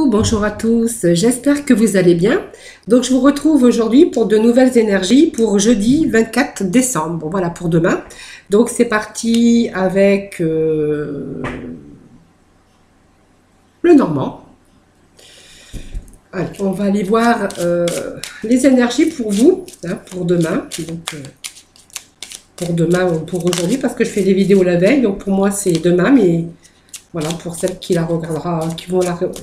Bonjour à tous, j'espère que vous allez bien. Donc je vous retrouve aujourd'hui pour de nouvelles énergies pour jeudi 24 décembre, voilà pour demain. Donc c'est parti avec le Normand. Allez, on va aller voir les énergies pour vous, hein, pour demain. Donc, pour demain ou pour aujourd'hui, parce que je fais des vidéos la veille, donc pour moi c'est demain, mais voilà, pour celles qui la regardera,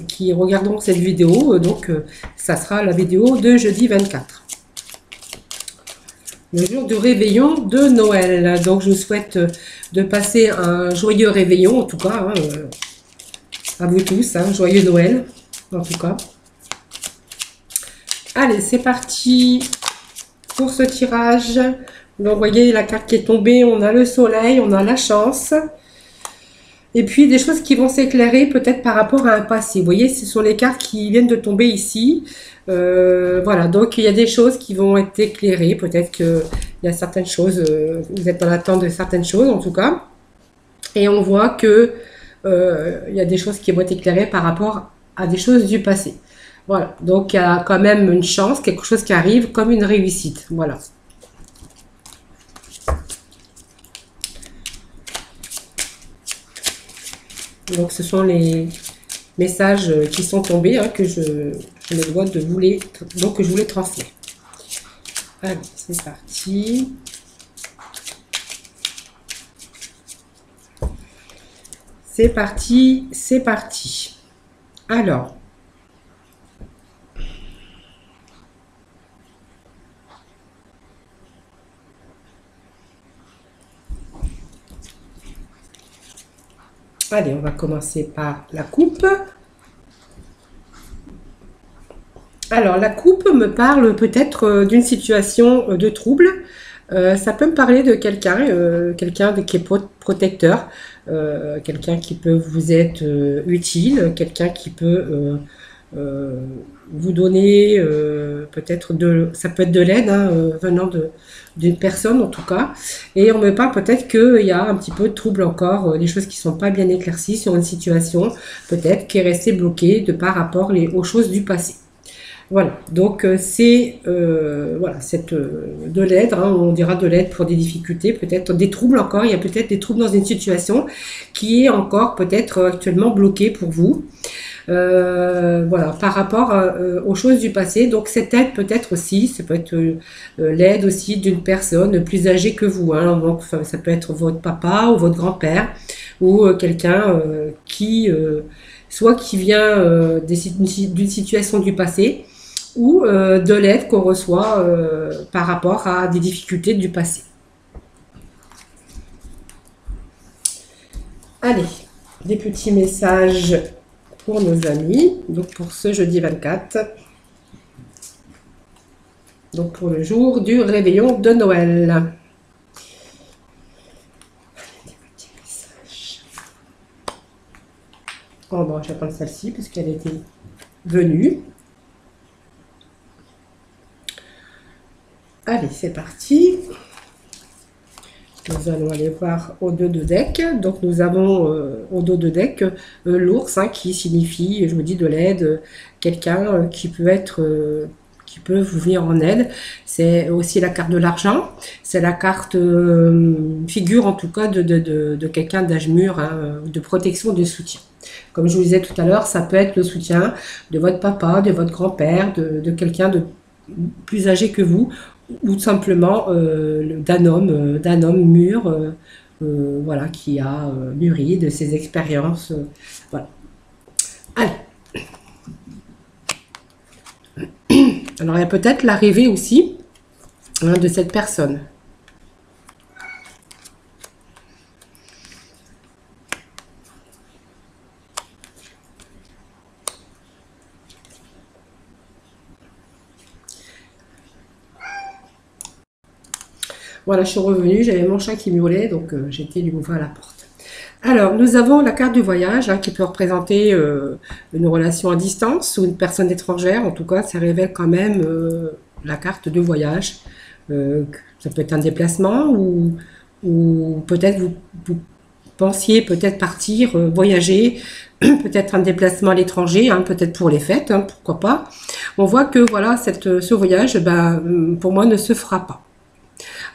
qui regarderont cette vidéo, ça sera la vidéo de jeudi 24. Le jour du réveillon de Noël. Donc je vous souhaite de passer un joyeux réveillon, en tout cas, hein, à vous tous, hein, joyeux Noël, en tout cas. Allez, c'est parti pour ce tirage. Donc vous voyez la carte qui est tombée, on a le soleil, on a la chance. Et puis des choses qui vont s'éclairer peut-être par rapport à un passé. Vous voyez, ce sont les cartes qui viennent de tomber ici. Voilà, donc il y a des choses qui vont être éclairées. Peut-être qu'il y a certaines choses, vous êtes dans l'attente de certaines choses en tout cas. Et on voit que il y a des choses qui vont être éclairées par rapport à des choses du passé. Voilà, donc il y a quand même une chance, quelque chose qui arrive comme une réussite. Voilà. Donc ce sont les messages qui sont tombés, hein, que je me dois de vous les, donc que je vous les transmets. Allez, c'est parti. C'est parti, c'est parti. Alors, allez, on va commencer par la coupe. Alors, la coupe me parle peut-être d'une situation de trouble. Ça peut me parler de quelqu'un, quelqu'un qui est protecteur, quelqu'un qui peut vous être utile, quelqu'un qui peut vous donner peut-être ça peut être de l'aide, hein, venant d'une personne en tout cas. Et on me parle peut-être qu'il y a un petit peu de trouble encore, des choses qui ne sont pas bien éclaircies sur une situation, peut-être qui est restée bloquée de par rapport aux choses du passé. Voilà, donc c'est voilà, de l'aide, hein, on dira de l'aide pour des difficultés, peut-être des troubles encore, il y a peut-être des troubles dans une situation qui est encore peut-être actuellement bloquée pour vous. Voilà, par rapport aux choses du passé. Donc cette aide peut-être aussi, ça peut être l'aide aussi d'une personne plus âgée que vous, hein. Donc ça peut être votre papa ou votre grand-père ou quelqu'un qui soit qui vient d'une situation du passé ou de l'aide qu'on reçoit par rapport à des difficultés du passé. Allez, des petits messages pour nos amis, donc pour ce jeudi 24, donc pour le jour du réveillon de Noël. Des petits messages. Oh bon, je vais prendre celle-ci puisqu'elle était venue. Allez, c'est parti. Nous allons aller voir au dos de deck. Donc nous avons au dos de deck l'ours, hein, qui signifie, je vous dis, de l'aide, quelqu'un qui peut être, qui peut vous venir en aide. C'est aussi la carte de l'argent. C'est la carte figure en tout cas de quelqu'un d'âge mûr, hein, de protection, de soutien. Comme je vous disais tout à l'heure, ça peut être le soutien de votre papa, de votre grand-père, de quelqu'un de plus âgé que vous, ou tout simplement d'un homme mûr, voilà, qui a mûri de ses expériences. Voilà. Allez. Alors il y a peut-être l'arrivée aussi, hein, de cette personne. Voilà, je suis revenue, j'avais mon chat qui miaulait, donc j'ai été lui ouvrir la porte. Alors, nous avons la carte du voyage, hein, qui peut représenter une relation à distance ou une personne étrangère. En tout cas, ça révèle quand même la carte de voyage. Ça peut être un déplacement ou peut-être vous pensiez peut-être partir, voyager, peut-être un déplacement à l'étranger, hein, peut-être pour les fêtes, hein, pourquoi pas. On voit que voilà, ce voyage, ben, pour moi, ne se fera pas.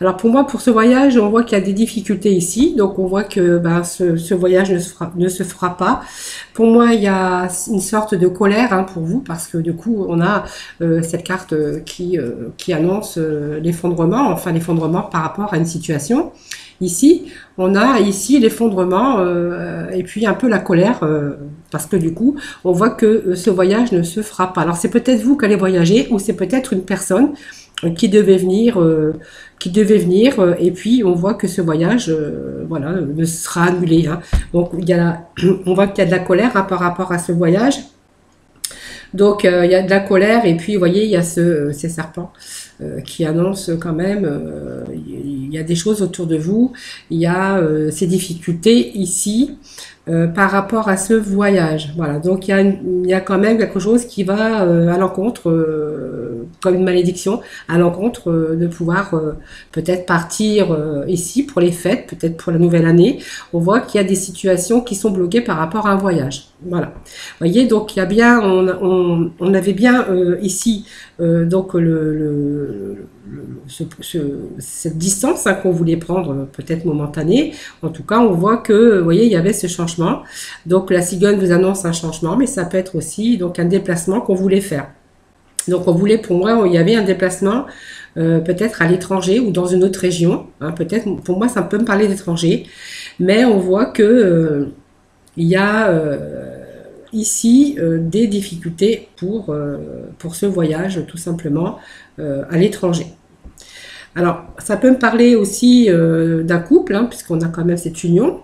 Alors pour moi, pour ce voyage, on voit qu'il y a des difficultés ici. Donc on voit que ben, ce voyage ne se fera pas. Pour moi, il y a une sorte de colère hein, pour vous parce que du coup, on a cette carte qui annonce l'effondrement, enfin l'effondrement par rapport à une situation. Ici, on a ici l'effondrement et puis un peu la colère parce que du coup, on voit que ce voyage ne se fera pas. Alors c'est peut-être vous qui allez voyager ou c'est peut-être une personne qui devait venir, et puis on voit que ce voyage, voilà, ne sera annulé. Hein. Donc on voit qu'il y a de la colère hein, par rapport à ce voyage. Donc il y a de la colère et puis vous voyez il y a ces serpents qui annoncent quand même il y a des choses autour de vous, il y a ces difficultés ici par rapport à ce voyage. Voilà, donc il y a quand même quelque chose qui va à l'encontre, comme une malédiction, à l'encontre de pouvoir peut-être partir ici pour les fêtes, peut-être pour la nouvelle année. On voit qu'il y a des situations qui sont bloquées par rapport à un voyage. Voilà. Vous voyez, donc il y a bien, on avait bien ici donc cette distance hein, qu'on voulait prendre peut-être momentanée. En tout cas, on voit que, vous voyez, il y avait ce changement. Donc la cigogne vous annonce un changement, mais ça peut être aussi donc un déplacement qu'on voulait faire. Donc on voulait, pour moi, il y avait un déplacement peut-être à l'étranger ou dans une autre région. Hein, peut-être, pour moi, ça peut me parler d'étranger, mais on voit que il y a ici des difficultés pour ce voyage, tout simplement, à l'étranger. Alors, ça peut me parler aussi d'un couple, hein, puisqu'on a quand même cette union.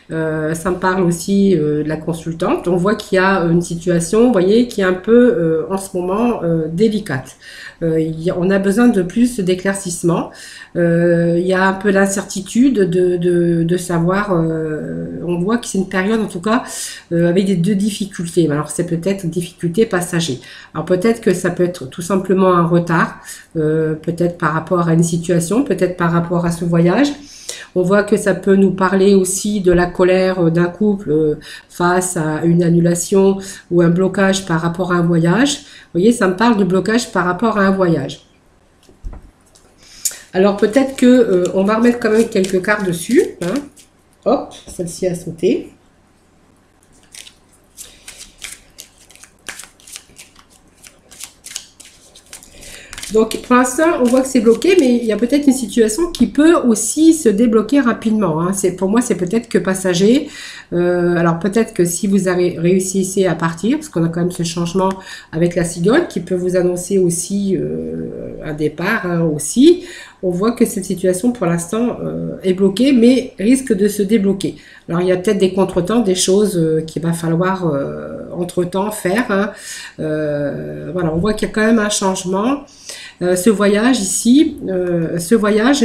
Ça me parle aussi de la consultante. On voit qu'il y a une situation, vous voyez, qui est un peu en ce moment délicate. On a besoin de plus d'éclaircissement. Il y a un peu l'incertitude de savoir. On voit que c'est une période, en tout cas, avec deux difficultés. Alors, c'est peut-être une difficulté passager. Alors, peut-être que ça peut être tout simplement un retard, peut-être par rapport à une situation, peut-être par rapport à ce voyage. On voit que ça peut nous parler aussi de la colère d'un couple face à une annulation ou un blocage par rapport à un voyage. Vous voyez, ça me parle de blocage par rapport à un voyage. Alors peut-être que on va remettre quand même quelques cartes dessus. Hein. Hop, celle-ci a sauté. Donc pour l'instant, on voit que c'est bloqué, mais il y a peut-être une situation qui peut aussi se débloquer rapidement. Hein. Pour moi, c'est peut-être que passager. Alors peut-être que si vous avez réussi à partir, parce qu'on a quand même ce changement avec la cigogne qui peut vous annoncer aussi un départ hein, aussi. On voit que cette situation pour l'instant est bloquée, mais risque de se débloquer. Alors il y a peut-être des contretemps, des choses qu'il va falloir entre-temps faire. Hein. Voilà, on voit qu'il y a quand même un changement. Ce voyage ici,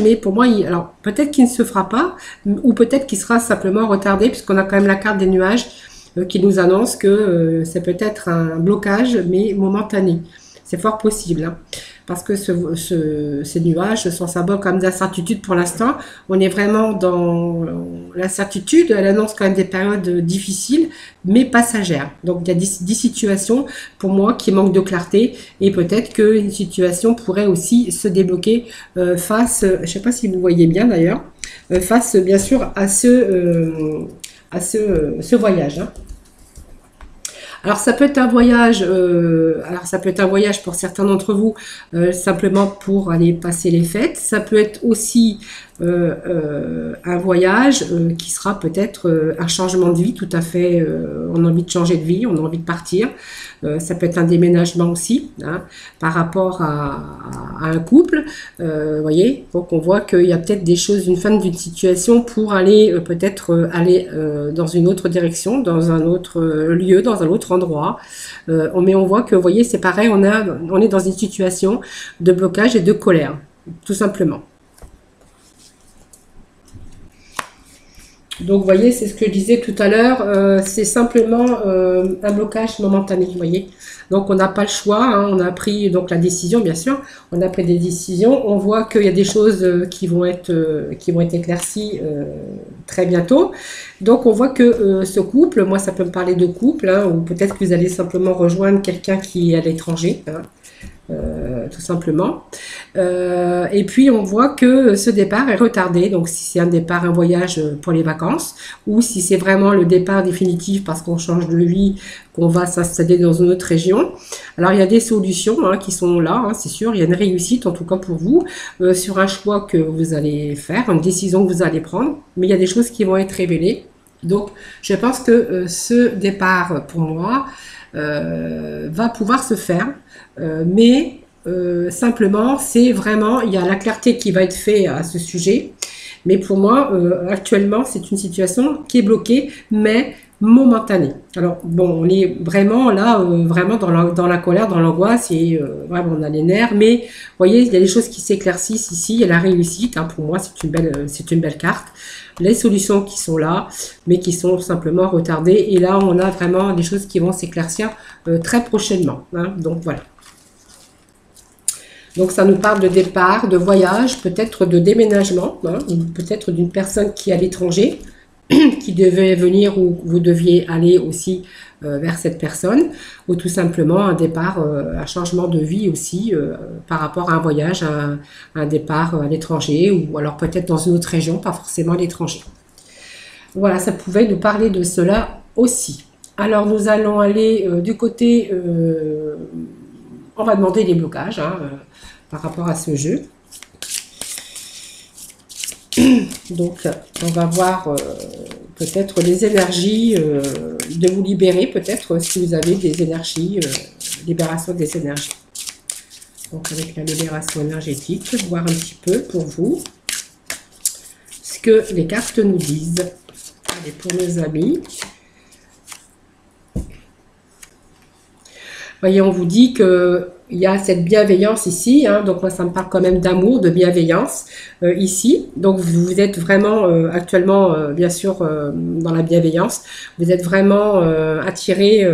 mais pour moi, alors peut-être qu'il ne se fera pas, ou peut-être qu'il sera simplement retardé, puisqu'on a quand même la carte des nuages qui nous annonce que c'est peut-être un blocage, mais momentané. C'est fort possible, hein, parce que ces nuages sont symboles comme d'incertitude pour l'instant. On est vraiment dans l'incertitude. Elle annonce quand même des périodes difficiles, mais passagères. Donc, il y a des situations, pour moi, qui manquent de clarté. Et peut-être qu'une situation pourrait aussi se débloquer face, je ne sais pas si vous voyez bien d'ailleurs, face, bien sûr, à ce voyage. Hein. Alors ça peut être un voyage, pour certains d'entre vous, simplement pour aller passer les fêtes. Ça peut être aussi un voyage qui sera peut-être un changement de vie, tout à fait. On a envie de changer de vie, on a envie de partir. Ça peut être un déménagement aussi, hein, par rapport à un couple. Voyez, donc on voit qu'il y a peut-être des choses, une fin d'une situation pour aller peut-être aller dans une autre direction, dans un autre lieu, dans un autre endroit. Mais on voit que, vous voyez, c'est pareil, on est dans une situation de blocage et de colère, tout simplement. Donc, vous voyez, c'est ce que je disais tout à l'heure, c'est simplement un blocage momentané, vous voyez. Donc, on n'a pas le choix, hein, on a pris donc la décision, bien sûr, on a pris des décisions, on voit qu'il y a des choses qui vont être éclaircies très bientôt. Donc, on voit que ce couple, moi, ça peut me parler de couple, hein, ou peut-être que vous allez simplement rejoindre quelqu'un qui est à l'étranger, hein, tout simplement. Et puis on voit que ce départ est retardé, donc si c'est un départ, un voyage pour les vacances, ou si c'est vraiment le départ définitif parce qu'on change de vie, qu'on va s'installer dans une autre région. Alors il y a des solutions hein, qui sont là, hein, c'est sûr, il y a une réussite en tout cas pour vous, sur un choix que vous allez faire, une décision que vous allez prendre, mais il y a des choses qui vont être révélées. Donc je pense que ce départ pour moi va pouvoir se faire. Mais simplement, c'est vraiment, il y a la clarté qui va être faite à ce sujet. Mais pour moi, actuellement, c'est une situation qui est bloquée, mais momentanée. Alors, bon, on est vraiment là, vraiment dans la colère, dans l'angoisse, et vraiment, on a les nerfs. Mais, vous voyez, il y a des choses qui s'éclaircissent ici. Il y a la réussite, hein, pour moi, c'est une belle carte. Les solutions qui sont là, mais qui sont simplement retardées. Et là, on a vraiment des choses qui vont s'éclaircir très prochainement. Hein, donc, voilà. Donc ça nous parle de départ, de voyage, peut-être de déménagement, hein, peut-être d'une personne qui est à l'étranger, qui devait venir ou vous deviez aller aussi vers cette personne, ou tout simplement un départ, un changement de vie aussi par rapport à un voyage, un départ à l'étranger, ou alors peut-être dans une autre région, pas forcément à l'étranger. Voilà, ça pouvait nous parler de cela aussi. Alors nous allons aller du côté, on va demander les blocages, hein, par rapport à ce jeu. Donc, on va voir peut-être les énergies de vous libérer, peut-être si vous avez des énergies, libération des énergies. Donc, avec la libération énergétique, voir un petit peu pour vous ce que les cartes nous disent. Allez, pour nos amis. Voyez, on vous dit que il y a cette bienveillance ici, hein, donc moi ça me parle quand même d'amour, de bienveillance ici. Donc vous êtes vraiment actuellement, bien sûr, dans la bienveillance. Vous êtes vraiment attiré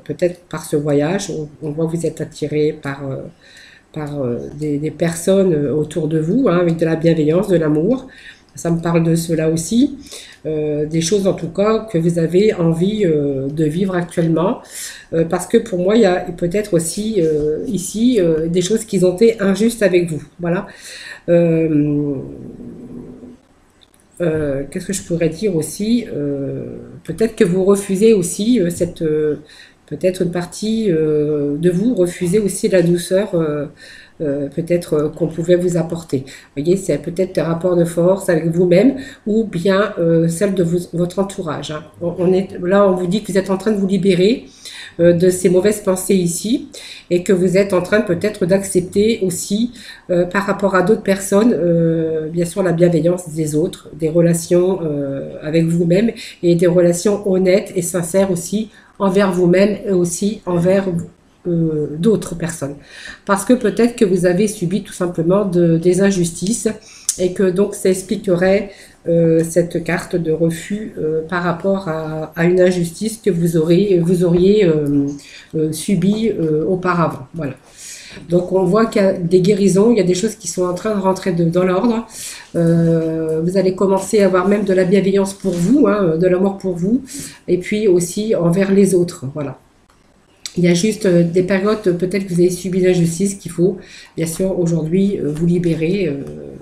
peut-être par ce voyage. On voit que vous êtes attiré par des personnes autour de vous, hein, avec de la bienveillance, de l'amour. Ça me parle de cela aussi. Des choses en tout cas que vous avez envie de vivre actuellement. Parce que pour moi, il y a peut-être aussi ici des choses qui ont été injustes avec vous. Voilà. Qu'est-ce que je pourrais dire aussi peut-être que vous refusez aussi peut-être une partie de vous refusez aussi la douceur peut-être qu'on pouvait vous apporter. Vous voyez, c'est peut-être un rapport de force avec vous-même ou bien celle de votre entourage. Hein. Là, on vous dit que vous êtes en train de vous libérer de ces mauvaises pensées ici et que vous êtes en train peut-être d'accepter aussi par rapport à d'autres personnes, bien sûr, la bienveillance des autres, des relations avec vous-même et des relations honnêtes et sincères aussi envers vous-même et aussi envers d'autres personnes. Parce que peut-être que vous avez subi tout simplement des injustices et que donc ça expliquerait cette carte de refus par rapport à une injustice que vous auriez subie auparavant. Voilà. Donc on voit qu'il y a des guérisons, il y a des choses qui sont en train de rentrer dans l'ordre. Vous allez commencer à avoir même de la bienveillance pour vous, hein, de l'amour pour vous, et puis aussi envers les autres. Voilà. Il y a juste des périodes, peut-être que vous avez subi l'injustice qu'il faut, bien sûr, aujourd'hui vous libérer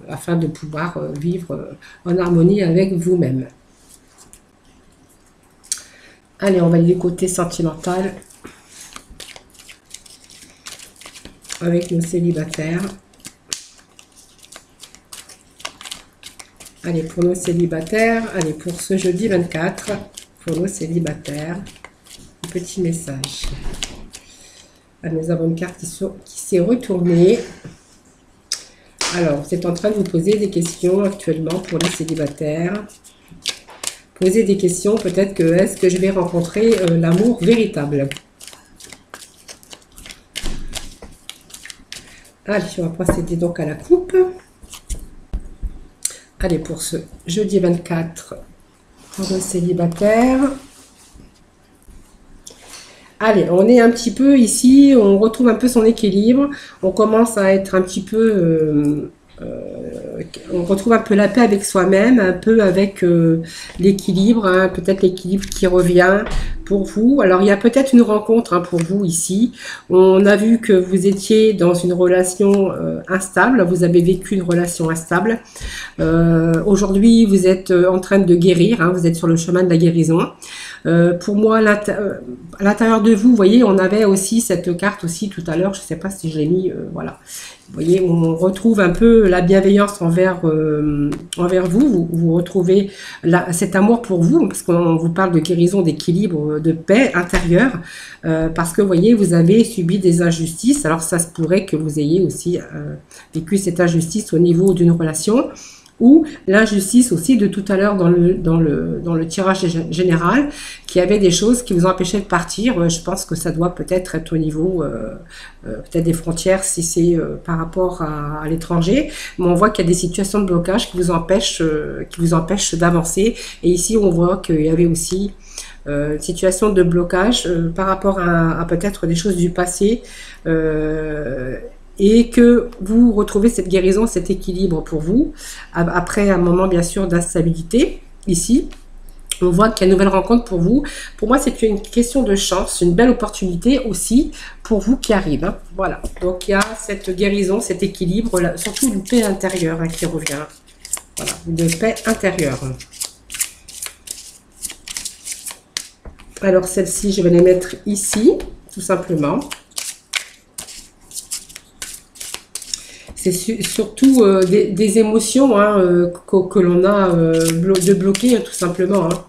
afin de pouvoir vivre en harmonie avec vous-même. Allez, on va aller du côté sentimental avec nos célibataires. Allez, pour nos célibataires, allez, pour ce jeudi 24, pour nos célibataires, un petit message. Nous avons une carte qui s'est retournée. Alors, vous êtes en train de vous poser des questions actuellement pour les célibataires. Posez des questions, peut-être que est-ce que je vais rencontrer l'amour véritable? Allez, on va procéder donc à la coupe. Allez, pour ce jeudi 24 pour le célibataire. Allez, on est un petit peu ici, on retrouve un peu son équilibre, on commence à être un petit peu, on retrouve un peu la paix avec soi-même, un peu avec l'équilibre, hein, peut-être l'équilibre qui revient pour vous. Alors il y a peut-être une rencontre hein, pour vous ici. On a vu que vous étiez dans une relation instable, vous avez vécu une relation instable. Aujourd'hui, vous êtes en train de guérir, hein, vous êtes sur le chemin de la guérison. Pour moi, à l'intérieur de vous, vous voyez, on avait aussi cette carte aussi tout à l'heure, je ne sais pas si je l'ai mis, voilà. Vous voyez, on retrouve un peu la bienveillance envers vous. Vous retrouvez cet amour pour vous, parce qu'on vous parle de guérison, d'équilibre, de paix intérieure, parce que vous voyez, vous avez subi des injustices. Alors ça se pourrait que vous ayez aussi vécu cette injustice au niveau d'une relation, ou l'injustice aussi de tout à l'heure dans le tirage général, qui avait des choses qui vous ont empêché de partir. Je pense que ça doit peut-être être au niveau peut-être des frontières si c'est par rapport à l'étranger, mais on voit qu'il y a des situations de blocage qui vous empêchent d'avancer. Et ici on voit qu'il y avait aussi une situation de blocage par rapport à peut-être des choses du passé, et que vous retrouvez cette guérison, cet équilibre pour vous, après un moment bien sûr d'instabilité. Ici, on voit qu'il y a une nouvelle rencontre pour vous. Pour moi, c'est une question de chance, une belle opportunité aussi pour vous qui arrive. Hein. Voilà, donc il y a cette guérison, cet équilibre, surtout une paix intérieure hein, qui revient. Voilà, une paix intérieure. Alors celle-ci, je vais les mettre ici, tout simplement. C'est surtout des émotions hein, que l'on a de bloquer, tout simplement. Hein.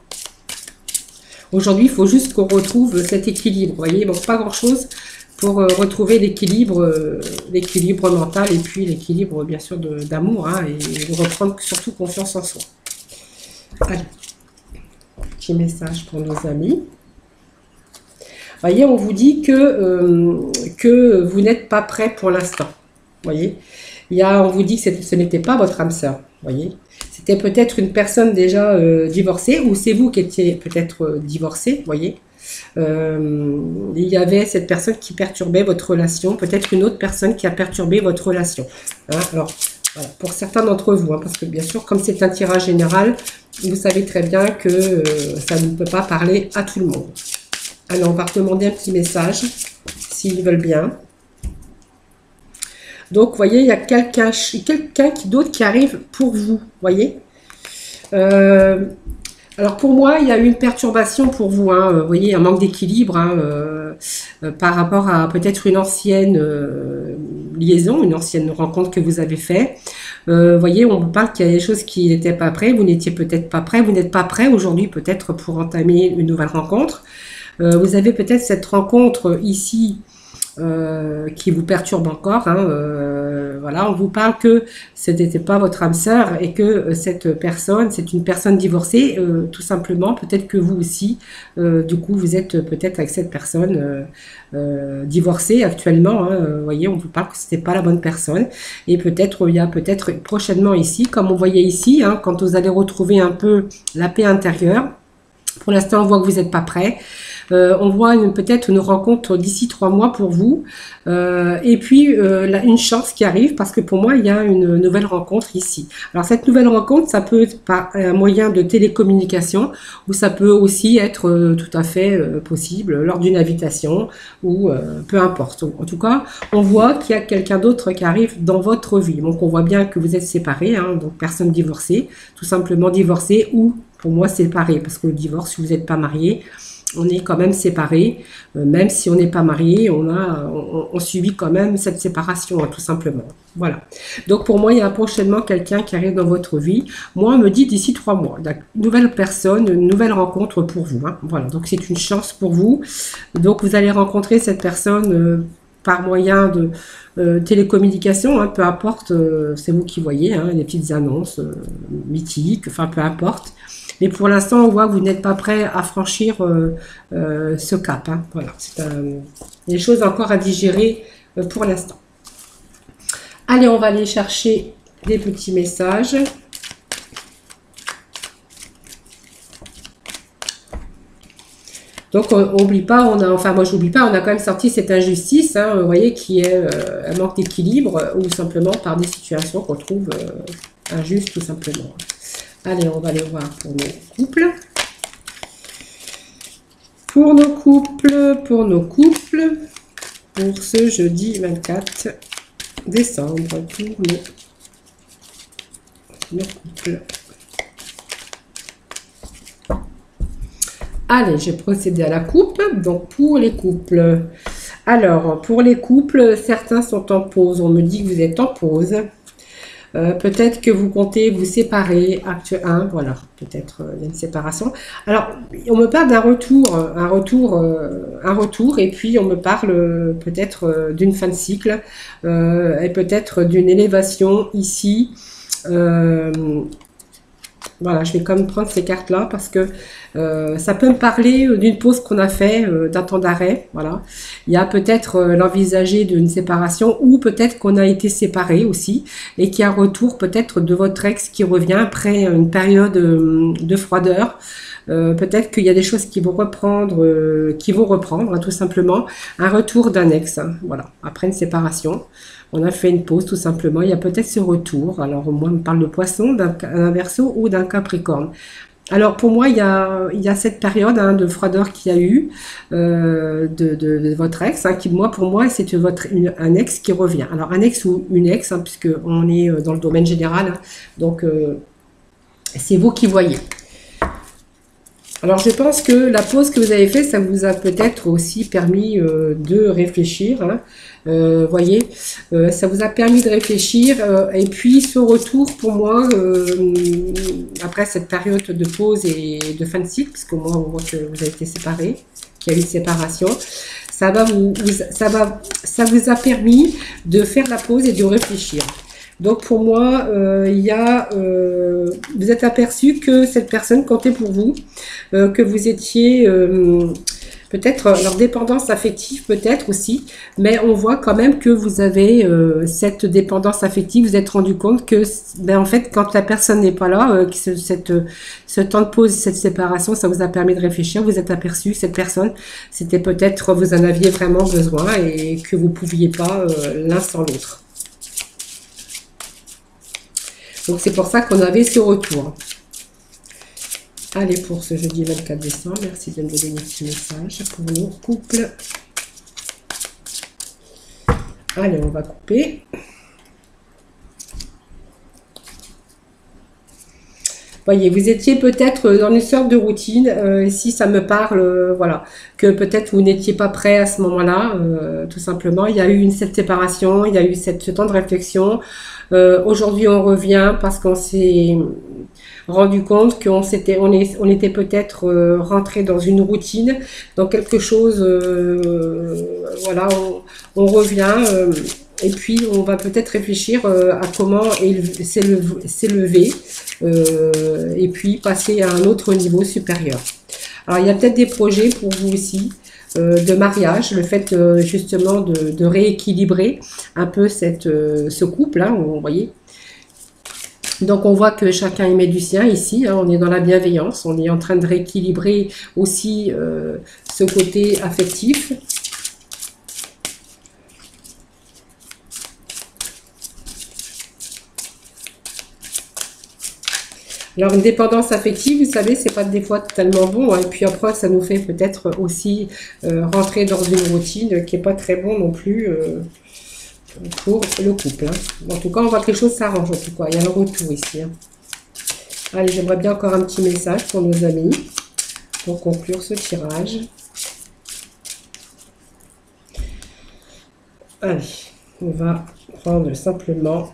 Aujourd'hui, il faut juste qu'on retrouve cet équilibre. Vous voyez, bon, pas grand-chose pour retrouver l'équilibre mental et puis l'équilibre, bien sûr, d'amour. Hein, et de reprendre surtout confiance en soi. Allez, petit message pour nos amis. Vous voyez, on vous dit que vous n'êtes pas prêt pour l'instant. Voyez, on vous dit que ce n'était pas votre âme sœur, voyez, c'était peut-être une personne déjà divorcée, ou c'est vous qui étiez peut-être divorcé, voyez. Il y avait cette personne qui perturbait votre relation, peut-être une autre personne qui a perturbé votre relation. Hein, alors, voilà, pour certains d'entre vous, hein, parce que bien sûr, comme c'est un tirage général, vous savez très bien que ça ne peut pas parler à tout le monde. Alors, on va demander un petit message, s'ils veulent bien. Donc, vous voyez, il y a quelqu'un d'autre qui arrive pour vous, voyez. Alors, pour moi, il y a eu une perturbation pour vous, hein, vous voyez, un manque d'équilibre hein, par rapport à peut-être une ancienne liaison, une ancienne rencontre que vous avez fait. Vous voyez, on vous parle qu'il y a des choses qui n'étaient pas prêtes, vous n'étiez peut-être pas prêt, vous n'êtes pas prêt aujourd'hui peut-être pour entamer une nouvelle rencontre. Vous avez peut-être cette rencontre ici, qui vous perturbe encore. Hein, voilà, on vous parle que ce n'était pas votre âme sœur et que cette personne, c'est une personne divorcée, tout simplement. Peut-être que vous aussi, du coup, vous êtes peut-être avec cette personne divorcée actuellement. Hein, vous voyez, on vous parle que c'était pas la bonne personne. Et peut-être, il y a peut-être prochainement ici, comme on voyait ici, hein, quand vous allez retrouver un peu la paix intérieure. Pour l'instant, on voit que vous n'êtes pas prêt. On voit peut-être une rencontre d'ici 3 mois pour vous. Et puis, une chance qui arrive, parce que pour moi, il y a une nouvelle rencontre ici. Alors, cette nouvelle rencontre, ça peut être par un moyen de télécommunication, ou ça peut aussi être tout à fait possible lors d'une invitation, ou peu importe. En tout cas, on voit qu'il y a quelqu'un d'autre qui arrive dans votre vie. Donc, on voit bien que vous êtes séparés, hein, donc personne divorcée, tout simplement divorcée, ou pour moi séparé, parce que le divorce, si vous n'êtes pas marié, on est quand même séparés, même si on n'est pas marié, on subit quand même cette séparation, hein, tout simplement. Voilà. Donc pour moi, il y a prochainement quelqu'un qui arrive dans votre vie. Moi, on me dit d'ici 3 mois. Une nouvelle personne, une nouvelle rencontre pour vous. Hein. Voilà. Donc c'est une chance pour vous. Donc vous allez rencontrer cette personne par moyen de télécommunication, hein, peu importe, c'est vous qui voyez, hein, les petites annonces mythiques, enfin peu importe. Mais pour l'instant, on voit que vous n'êtes pas prêt à franchir ce cap. Hein. Voilà, c'est des choses encore à digérer pour l'instant. Allez, on va aller chercher des petits messages. Donc on n'oublie pas, enfin moi j'oublie pas, on a quand même sorti cette injustice, hein, vous voyez, qui est un manque d'équilibre ou simplement par des situations qu'on trouve injustes tout simplement. Allez, on va aller voir pour nos couples. Pour nos couples, pour ce jeudi 24 décembre, pour nos couples. Allez, j'ai procédé à la coupe. Donc, pour les couples. Alors, pour les couples, certains sont en pause. On me dit que vous êtes en pause. Peut-être que vous comptez vous séparer. Actuellement, voilà, peut-être une séparation. Alors, on me parle d'un retour, un retour, et puis on me parle peut-être d'une fin de cycle, et peut-être d'une élévation ici. Voilà, je vais quand même prendre ces cartes-là parce que ça peut me parler d'une pause qu'on a fait, d'un temps d'arrêt. Voilà. Il y a peut-être l'envisager d'une séparation ou peut-être qu'on a été séparés aussi et qu'il y a un retour peut-être de votre ex qui revient après une période de froideur. Peut-être qu'il y a des choses qui vont reprendre, hein, tout simplement. Un retour d'un ex, hein, voilà, après une séparation. On a fait une pause tout simplement. Il y a peut-être ce retour. Alors moi, on me parle de poisson, d'un Verseau ou d'un Capricorne. Alors pour moi, il y a cette période hein, de froideur qu'il y a eu de votre ex. Hein, pour moi, c'est un ex qui revient. Alors un ex ou une ex, hein, puisque on est dans le domaine général. Hein, donc c'est vous qui voyez. Alors je pense que la pause que vous avez faite, ça vous a peut-être aussi permis de réfléchir. Hein. Voyez, ça vous a permis de réfléchir. Et puis ce retour, pour moi, après cette période de pause et de fin de cycle, parce qu'au moins on voit que vous avez été séparés, qu'il y a eu une séparation, ça vous a permis de faire la pause et de réfléchir. Donc pour moi, vous êtes aperçu que cette personne comptait pour vous, que vous étiez peut-être leur dépendance affective peut-être aussi, mais on voit quand même que vous avez cette dépendance affective, vous êtes rendu compte que en fait quand la personne n'est pas là, ce temps de pause, cette séparation, ça vous a permis de réfléchir, vous êtes aperçu que cette personne, c'était peut-être vous en aviez vraiment besoin et que vous ne pouviez pas l'un sans l'autre. Donc c'est pour ça qu'on avait ce retour. Allez, pour ce jeudi 24 décembre, merci de me donner un petit message pour nos couples. Allez, on va couper. Voyez, vous étiez peut-être dans une sorte de routine, ici ça me parle, voilà, que peut-être vous n'étiez pas prêt à ce moment-là, tout simplement. Il y a eu cette séparation, il y a eu ce temps de réflexion. Aujourd'hui on revient parce qu'on s'est rendu compte qu'on était peut-être rentré dans une routine, dans quelque chose, voilà, on revient. Et puis, on va peut-être réfléchir à comment s'élever et puis passer à un autre niveau supérieur. Alors, il y a peut-être des projets pour vous aussi de mariage, le fait justement de rééquilibrer un peu ce couple, hein, vous voyez. Donc, on voit que chacun y met du sien ici, hein, on est dans la bienveillance, on est en train de rééquilibrer aussi ce côté affectif. Alors, une dépendance affective, vous savez, c'est pas des fois tellement bon. Hein, et puis après, ça nous fait peut-être aussi rentrer dans une routine qui n'est pas très bon non plus pour le couple. Hein. En tout cas, on voit que les choses s'arrangent. En tout cas, il y a le retour ici. Hein. Allez, j'aimerais bien encore un petit message pour nos amis pour conclure ce tirage. Allez, on va prendre simplement...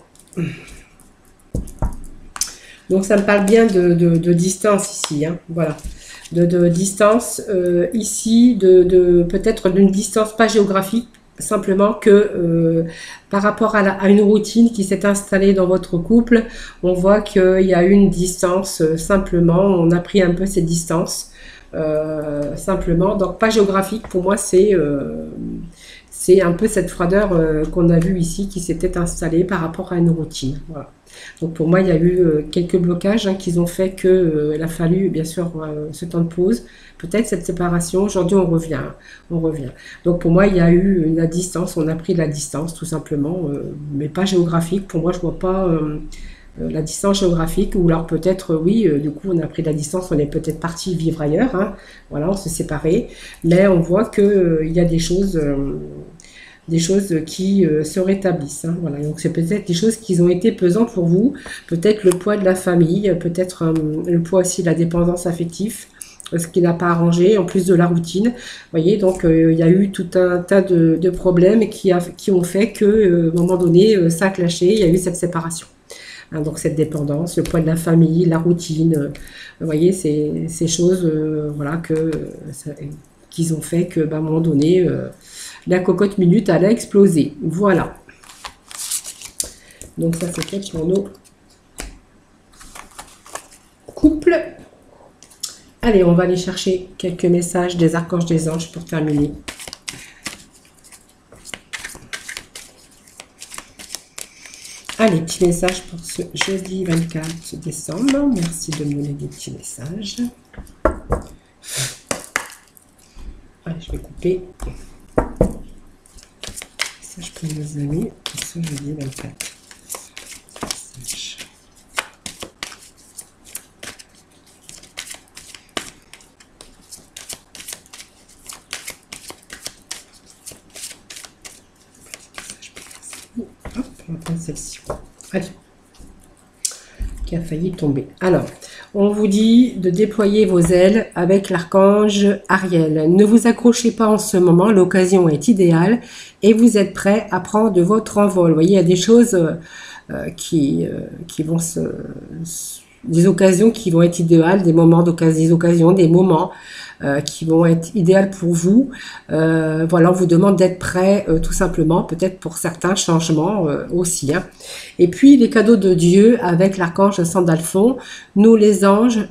Donc, ça me parle bien de distance ici, hein, voilà. De distance ici, peut-être d'une distance pas géographique, simplement que par rapport à une routine qui s'est installée dans votre couple, on voit qu'il y a une distance, simplement, on a pris un peu cette distance, simplement. Donc, pas géographique, pour moi, c'est un peu cette froideur qu'on a vue ici qui s'était installée par rapport à une routine, voilà. Donc pour moi, il y a eu quelques blocages qui ont fait que il a fallu, bien sûr, ce temps de pause. Peut-être cette séparation. Aujourd'hui, on revient, hein, on revient. Donc pour moi, il y a eu la distance. On a pris de la distance, tout simplement, mais pas géographique. Pour moi, je vois pas la distance géographique, ou alors peut-être, oui, du coup, on a pris de la distance. On est peut-être parti vivre ailleurs. Hein, voilà, on s'est séparés. Mais on voit que il y a des choses qui se rétablissent. Hein, voilà. Donc c'est peut-être des choses qui ont été pesantes pour vous, peut-être le poids de la famille, peut-être le poids aussi de la dépendance affective, ce qui n'a pas arrangé, en plus de la routine. Vous voyez, donc il y a eu tout un tas de problèmes qui ont fait que, à un moment donné, ça a clashé, il y a eu cette séparation. Hein, donc cette dépendance, le poids de la famille, la routine, vous voyez, ces choses, voilà, qu'ils ont fait que, à un moment donné, la cocotte minute allait exploser. Voilà. Donc ça c'était pour nos couples. Allez, on va aller chercher quelques messages des archanges des anges pour terminer. Allez, petits messages pour ce jeudi 24 décembre. Merci de me donner des petits messages. Allez, je vais couper. Message pour mes amis pour ce jeudi 24. Message. Hop, on va prendre celle-ci. Allez. Qui a failli tomber. Alors, on vous dit de déployer vos ailes avec l'archange Ariel. Ne vous accrochez pas en ce moment, l'occasion est idéale et vous êtes prêt à prendre de votre envol. Vous voyez, il y a des choses qui vont des occasions qui vont être idéales, des moments d'occasion, des occasions, des moments qui vont être idéales pour vous. Voilà, on vous demande d'être prêt tout simplement, peut-être pour certains changements aussi. Hein. Et puis les cadeaux de Dieu avec l'archange Sandalphon, nous les anges,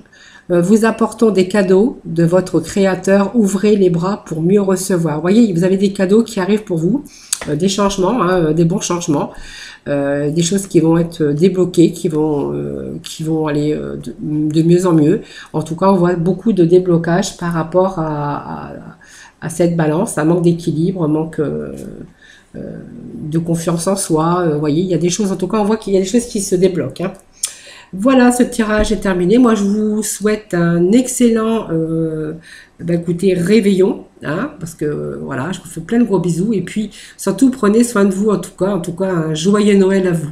vous apportons des cadeaux de votre Créateur. Ouvrez les bras pour mieux recevoir. Vous voyez, vous avez des cadeaux qui arrivent pour vous, des changements, hein, des bons changements, des choses qui vont être débloquées, qui vont aller de mieux en mieux. En tout cas, on voit beaucoup de déblocage par rapport à cette balance, un manque d'équilibre, un manque de confiance en soi. Vous voyez, il y a des choses, en tout cas, on voit qu'il y a des choses qui se débloquent. Hein. Voilà, ce tirage est terminé. Moi, je vous souhaite un excellent, écoutez, réveillon, hein, parce que voilà, je vous fais plein de gros bisous. Et puis, surtout, prenez soin de vous, en tout cas, un joyeux Noël à vous.